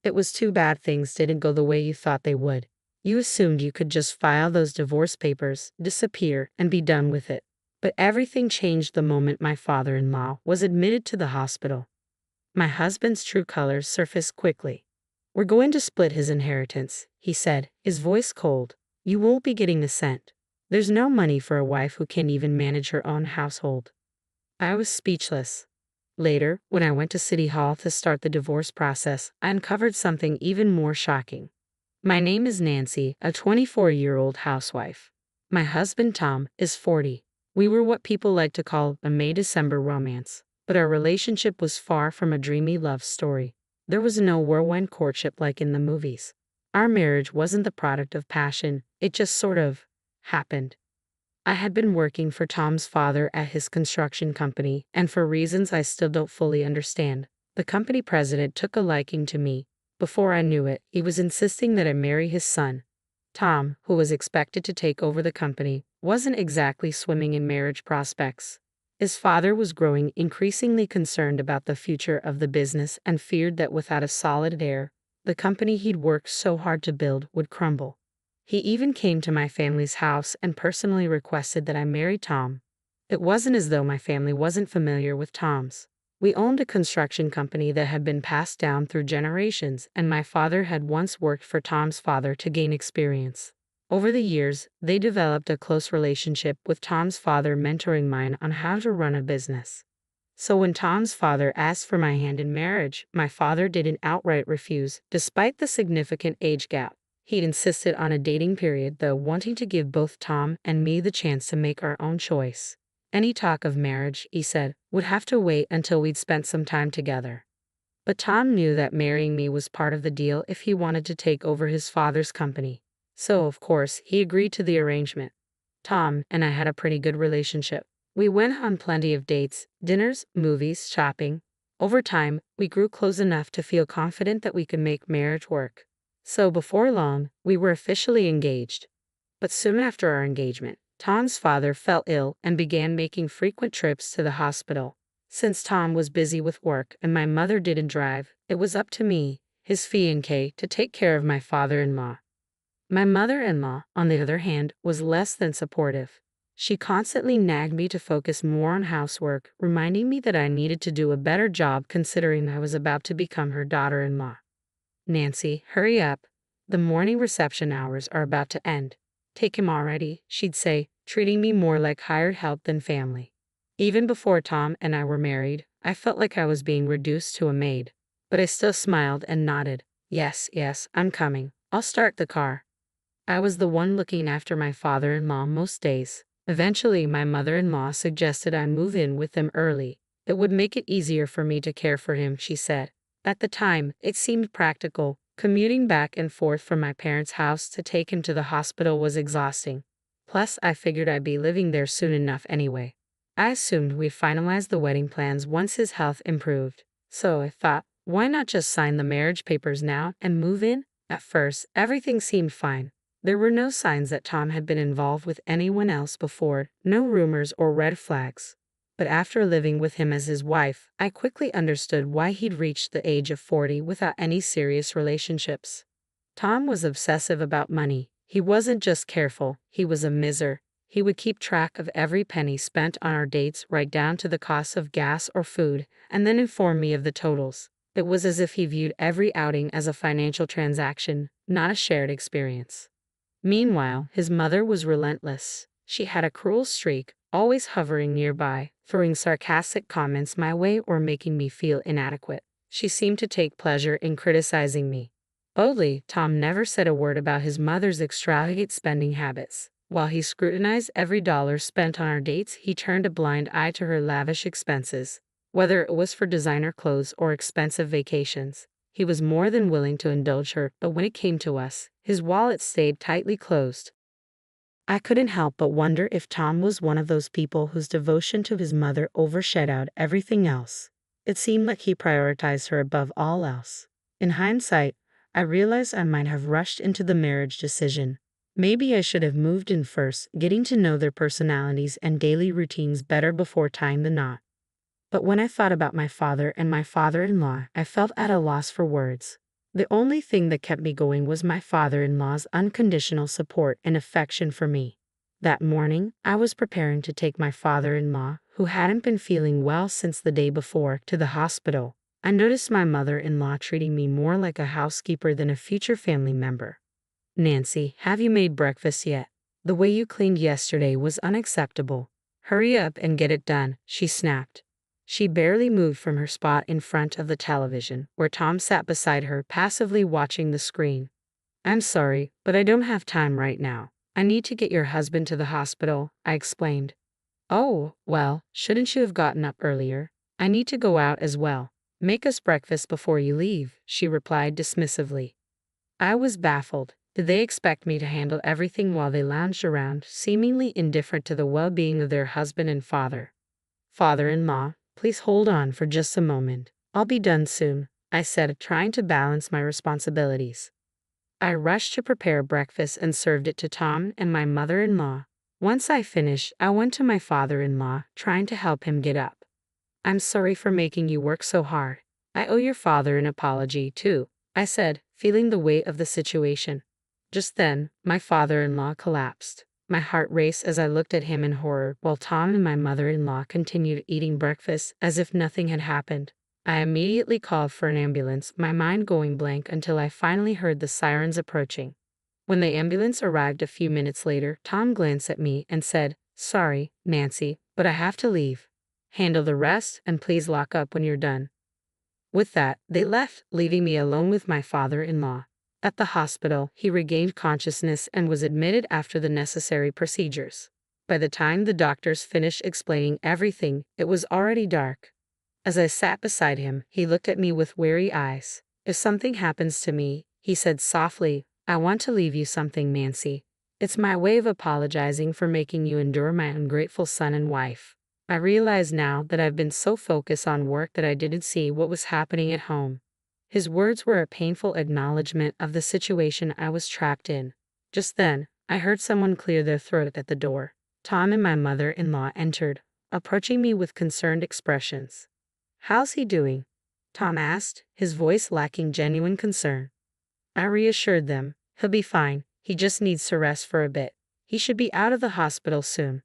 It was too bad things didn't go the way you thought they would. You assumed you could just file those divorce papers, disappear, and be done with it. But everything changed the moment my father-in-law was admitted to the hospital. My husband's true colors surfaced quickly. "We're going to split his inheritance," he said, his voice cold. "You won't be getting a cent. There's no money for a wife who can't even manage her own household." I was speechless. Later, when I went to City Hall to start the divorce process, I uncovered something even more shocking. My name is Nancy, a 24-year-old housewife. My husband Tom is 40. We were what people like to call a May-December romance, but our relationship was far from a dreamy love story. There was no whirlwind courtship like in the movies. Our marriage wasn't the product of passion, it just sort of happened. I had been working for Tom's father at his construction company, and for reasons I still don't fully understand, the company president took a liking to me. Before I knew it, he was insisting that I marry his son. Tom, who was expected to take over the company, wasn't exactly swimming in marriage prospects. His father was growing increasingly concerned about the future of the business and feared that without a solid heir, the company he'd worked so hard to build would crumble. He even came to my family's house and personally requested that I marry Tom. It wasn't as though my family wasn't familiar with Tom's. We owned a construction company that had been passed down through generations, and my father had once worked for Tom's father to gain experience. Over the years, they developed a close relationship, with Tom's father mentoring mine on how to run a business. So when Tom's father asked for my hand in marriage, my father didn't outright refuse, despite the significant age gap. He'd insisted on a dating period, though, wanting to give both Tom and me the chance to make our own choice. Any talk of marriage, he said, would have to wait until we'd spent some time together. But Tom knew that marrying me was part of the deal if he wanted to take over his father's company. So, of course, he agreed to the arrangement. Tom and I had a pretty good relationship. We went on plenty of dates, dinners, movies, shopping. Over time, we grew close enough to feel confident that we could make marriage work. So before long, we were officially engaged. But soon after our engagement, Tom's father fell ill and began making frequent trips to the hospital. Since Tom was busy with work and my mother didn't drive, it was up to me, his fiancé, to take care of my father-in-law. My mother-in-law, on the other hand, was less than supportive. She constantly nagged me to focus more on housework, reminding me that I needed to do a better job considering I was about to become her daughter-in-law. "Nancy, hurry up. The morning reception hours are about to end. Take him already," she'd say, treating me more like hired help than family. Even before Tom and I were married, I felt like I was being reduced to a maid. But I still smiled and nodded. Yes, I'm coming. I'll start the car." I was the one looking after my father-in-law most days. Eventually, my mother-in-law suggested I move in with them early. It would make it easier for me to care for him, she said. At the time, it seemed practical. Commuting back and forth from my parents' house to take him to the hospital was exhausting. Plus, I figured I'd be living there soon enough anyway. I assumed we'd finalize the wedding plans once his health improved. So I thought, why not just sign the marriage papers now and move in? At first, everything seemed fine. There were no signs that Tom had been involved with anyone else before, no rumors or red flags. But after living with him as his wife, I quickly understood why he'd reached the age of 40 without any serious relationships. Tom was obsessive about money. He wasn't just careful, he was a miser. He would keep track of every penny spent on our dates, right down to the cost of gas or food, and then inform me of the totals. It was as if he viewed every outing as a financial transaction, not a shared experience. Meanwhile, his mother was relentless. She had a cruel streak, always hovering nearby, throwing sarcastic comments my way or making me feel inadequate. She seemed to take pleasure in criticizing me. Oddly, Tom never said a word about his mother's extravagant spending habits. While he scrutinized every dollar spent on our dates, he turned a blind eye to her lavish expenses. Whether it was for designer clothes or expensive vacations, he was more than willing to indulge her, but when it came to us, his wallet stayed tightly closed. I couldn't help but wonder if Tom was one of those people whose devotion to his mother overshadowed everything else. It seemed like he prioritized her above all else. In hindsight, I realized I might have rushed into the marriage decision. Maybe I should have moved in first, getting to know their personalities and daily routines better before tying the knot. But when I thought about my father and my father-in-law, I felt at a loss for words. The only thing that kept me going was my father-in-law's unconditional support and affection for me. That morning, I was preparing to take my father-in-law, who hadn't been feeling well since the day before, to the hospital. I noticed my mother-in-law treating me more like a housekeeper than a future family member. "Nancy, have you made breakfast yet? The way you cleaned yesterday was unacceptable. Hurry up and get it done," she snapped. She barely moved from her spot in front of the television, where Tom sat beside her, passively watching the screen. "I'm sorry, but I don't have time right now. I need to get your husband to the hospital," I explained. "Oh, well, shouldn't you have gotten up earlier? I need to go out as well. Make us breakfast before you leave," she replied dismissively. I was baffled. Did they expect me to handle everything while they lounged around, seemingly indifferent to the well-being of their husband and father-in-law? "Please hold on for just a moment. I'll be done soon," I said, trying to balance my responsibilities. I rushed to prepare breakfast and served it to Tom and my mother-in-law. Once I finished, I went to my father-in-law, trying to help him get up. "I'm sorry for making you work so hard. I owe your father an apology, too," I said, feeling the weight of the situation. Just then, my father-in-law collapsed. My heart raced as I looked at him in horror, while Tom and my mother-in-law continued eating breakfast as if nothing had happened. I immediately called for an ambulance, my mind going blank until I finally heard the sirens approaching. When the ambulance arrived a few minutes later, Tom glanced at me and said, "Sorry, Nancy, but I have to leave. Handle the rest, and please lock up when you're done." With that, they left, leaving me alone with my father-in-law. At the hospital, he regained consciousness and was admitted after the necessary procedures. By the time the doctors finished explaining everything, it was already dark. As I sat beside him, he looked at me with weary eyes. "If something happens to me," he said softly, "I want to leave you something, Nancy. It's my way of apologizing for making you endure my ungrateful son and wife." I realize now that I've been so focused on work that I didn't see what was happening at home. His words were a painful acknowledgement of the situation I was trapped in. Just then, I heard someone clear their throat at the door. Tom and my mother-in-law entered, approaching me with concerned expressions. "How's he doing?" Tom asked, his voice lacking genuine concern. I reassured them. "He'll be fine. He just needs to rest for a bit. He should be out of the hospital soon."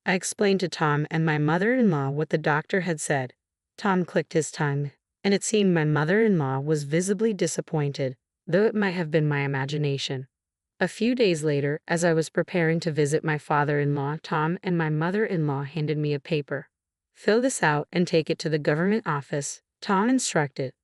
I explained to Tom and my mother-in-law what the doctor had said. Tom clicked his tongue, and it seemed my mother-in-law was visibly disappointed, though it might have been my imagination. A few days later, as I was preparing to visit my father-in-law, Tom and my mother-in-law handed me a paper. "Fill this out and take it to the government office," Tom instructed.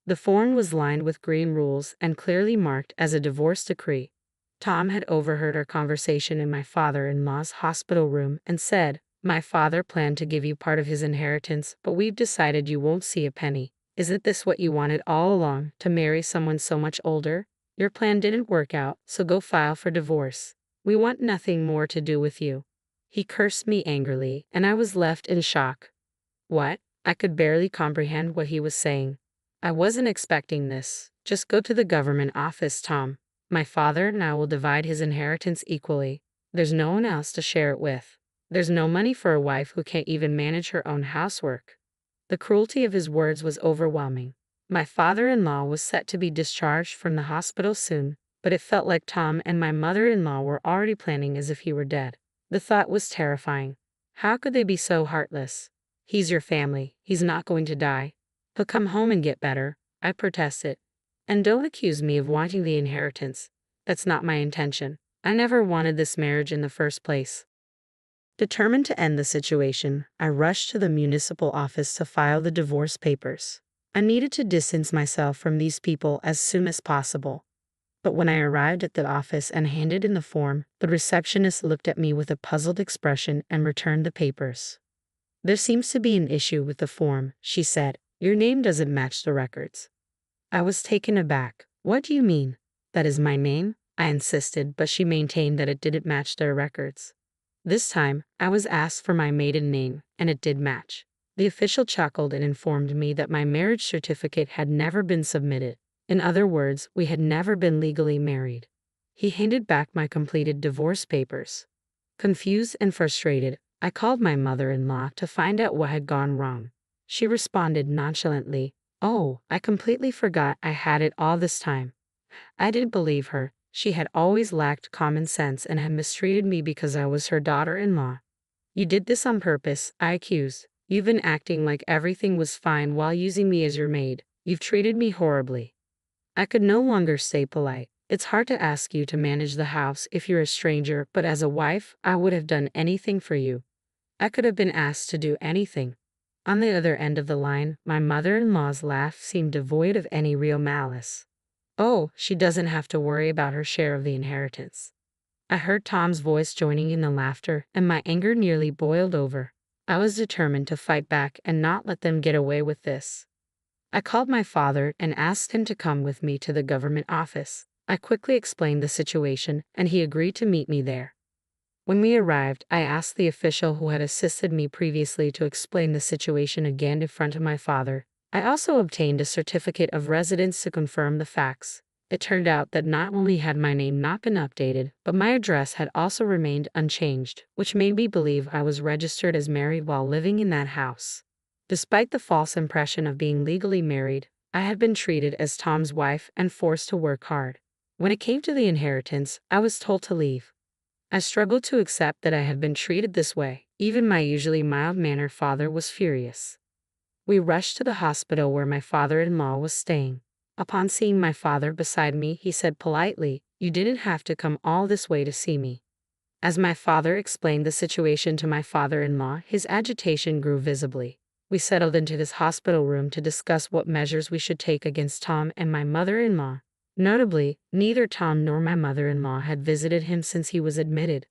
The form was lined with green rules and clearly marked as a divorce decree. Tom had overheard our conversation in my father-in-law's hospital room and said, "My father planned to give you part of his inheritance, but we've decided you won't see a penny. Isn't this what you wanted all along, to marry someone so much older? Your plan didn't work out, so go file for divorce. We want nothing more to do with you." He cursed me angrily, and I was left in shock. What? I could barely comprehend what he was saying. "I wasn't expecting this. Just go to the government office, Tom. My father and I will divide his inheritance equally. There's no one else to share it with. There's no money for a wife who can't even manage her own housework." The cruelty of his words was overwhelming. My father-in-law was set to be discharged from the hospital soon, but it felt like Tom and my mother-in-law were already planning as if he were dead. The thought was terrifying. How could they be so heartless? "He's your family. He's not going to die. He'll come home and get better," I protested. "And don't accuse me of wanting the inheritance. That's not my intention. I never wanted this marriage in the first place." Determined to end the situation, I rushed to the municipal office to file the divorce papers. I needed to distance myself from these people as soon as possible. But when I arrived at the office and handed in the form, the receptionist looked at me with a puzzled expression and returned the papers. "There seems to be an issue with the form," she said. "Your name doesn't match the records." I was taken aback. "What do you mean?" "That is my name," I insisted, but she maintained that it didn't match their records. This time, I was asked for my maiden name, and it did match. The official chuckled and informed me that my marriage certificate had never been submitted. In other words, we had never been legally married. He handed back my completed divorce papers. Confused and frustrated, I called my mother-in-law to find out what had gone wrong. She responded nonchalantly, Oh, I completely forgot I had it all this time. I didn't believe her. She had always lacked common sense and had mistreated me because I was her daughter-in-law. You did this on purpose, I accused. You've been acting like everything was fine while using me as your maid. You've treated me horribly. I could no longer stay polite. It's hard to ask you to manage the house if you're a stranger, but as a wife, I would have done anything for you. I could have been asked to do anything. On the other end of the line, my mother-in-law's laugh seemed devoid of any real malice. Oh, she doesn't have to worry about her share of the inheritance. I heard Tom's voice joining in the laughter, and my anger nearly boiled over. I was determined to fight back and not let them get away with this. I called my father and asked him to come with me to the government office. I quickly explained the situation, and he agreed to meet me there. When we arrived, I asked the official who had assisted me previously to explain the situation again in front of my father. I also obtained a certificate of residence to confirm the facts. It turned out that not only had my name not been updated, but my address had also remained unchanged, which made me believe I was registered as married while living in that house. Despite the false impression of being legally married, I had been treated as Tom's wife and forced to work hard. When it came to the inheritance, I was told to leave. I struggled to accept that I had been treated this way. Even my usually mild-mannered father was furious. We rushed to the hospital where my father-in-law was staying. Upon seeing my father beside me, he said politely, "You didn't have to come all this way to see me." As my father explained the situation to my father-in-law, his agitation grew visibly. We settled into his hospital room to discuss what measures we should take against Tom and my mother-in-law. Notably, neither Tom nor my mother-in-law had visited him since he was admitted.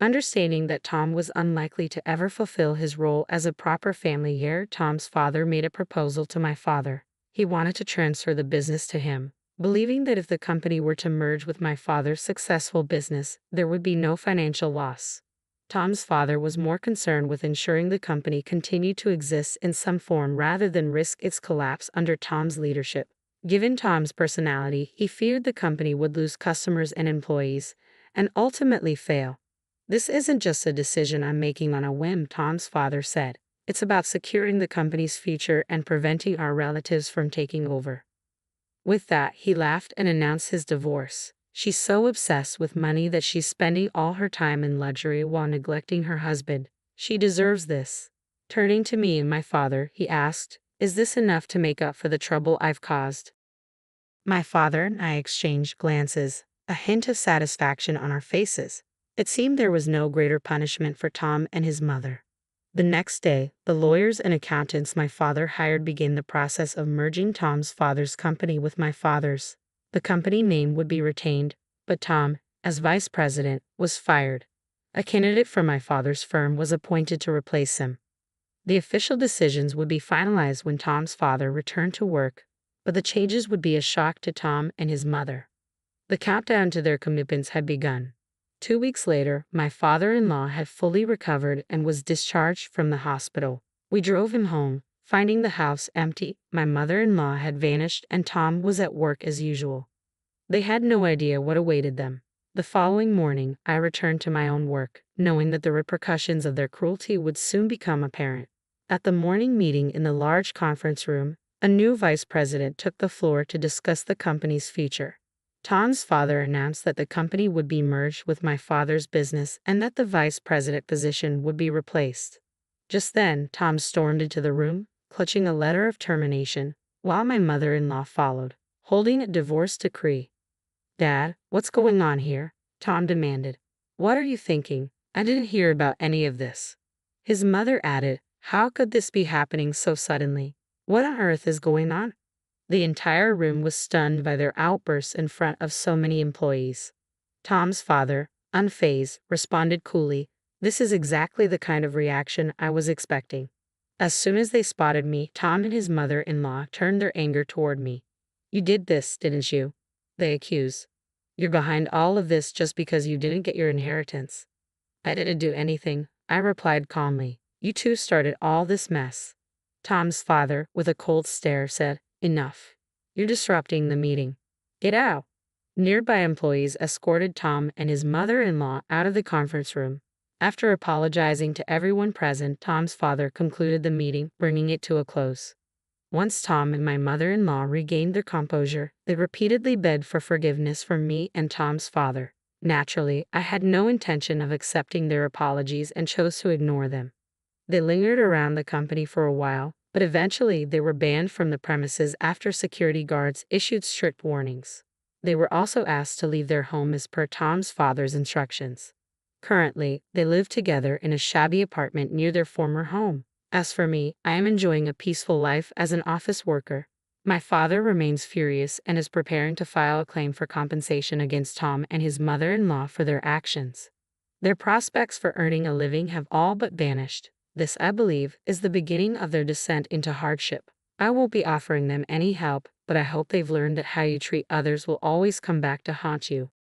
Understanding that Tom was unlikely to ever fulfill his role as a proper family heir, Tom's father made a proposal to my father. He wanted to transfer the business to him, believing that if the company were to merge with my father's successful business, there would be no financial loss. Tom's father was more concerned with ensuring the company continued to exist in some form rather than risk its collapse under Tom's leadership. Given Tom's personality, he feared the company would lose customers and employees, and ultimately fail. "This isn't just a decision I'm making on a whim," Tom's father said. "It's about securing the company's future and preventing our relatives from taking over." With that, he laughed and announced his divorce. "She's so obsessed with money that she's spending all her time in luxury while neglecting her husband. She deserves this." Turning to me and my father, he asked, "Is this enough to make up for the trouble I've caused?" My father and I exchanged glances, a hint of satisfaction on our faces. It seemed there was no greater punishment for Tom and his mother. The next day, the lawyers and accountants my father hired began the process of merging Tom's father's company with my father's. The company name would be retained, but Tom, as vice president, was fired. A candidate from my father's firm was appointed to replace him. The official decisions would be finalized when Tom's father returned to work, but the changes would be a shock to Tom and his mother. The countdown to their comeuppance had begun. 2 weeks later, my father-in-law had fully recovered and was discharged from the hospital. We drove him home, finding the house empty. My mother-in-law had vanished and Tom was at work as usual. They had no idea what awaited them. The following morning, I returned to my own work, knowing that the repercussions of their cruelty would soon become apparent. At the morning meeting in the large conference room, a new vice president took the floor to discuss the company's future. Tom's father announced that the company would be merged with my father's business and that the vice president position would be replaced. Just then, Tom stormed into the room, clutching a letter of termination, while my mother-in-law followed, holding a divorce decree. "Dad, what's going on here?" Tom demanded. "What are you thinking? I didn't hear about any of this." His mother added, "How could this be happening so suddenly? What on earth is going on?" The entire room was stunned by their outbursts in front of so many employees. Tom's father, unfazed, responded coolly, "This is exactly the kind of reaction I was expecting." As soon as they spotted me, Tom and his mother-in-law turned their anger toward me. "You did this, didn't you?" they accused. "You're behind all of this just because you didn't get your inheritance." "I didn't do anything," I replied calmly. "You two started all this mess." Tom's father, with a cold stare, said, "Enough. You're disrupting the meeting. Get out." Nearby employees escorted Tom and his mother-in-law out of the conference room. After apologizing to everyone present, Tom's father concluded the meeting, bringing it to a close. Once Tom and my mother-in-law regained their composure, they repeatedly begged for forgiveness from me and Tom's father. Naturally, I had no intention of accepting their apologies and chose to ignore them. They lingered around the company for a while, but eventually they were banned from the premises after security guards issued strict warnings. They were also asked to leave their home as per Tom's father's instructions. Currently, they live together in a shabby apartment near their former home. As for me, I am enjoying a peaceful life as an office worker. My father remains furious and is preparing to file a claim for compensation against Tom and his mother-in-law for their actions. Their prospects for earning a living have all but vanished. This, I believe, is the beginning of their descent into hardship. I won't be offering them any help, but I hope they've learned that how you treat others will always come back to haunt you.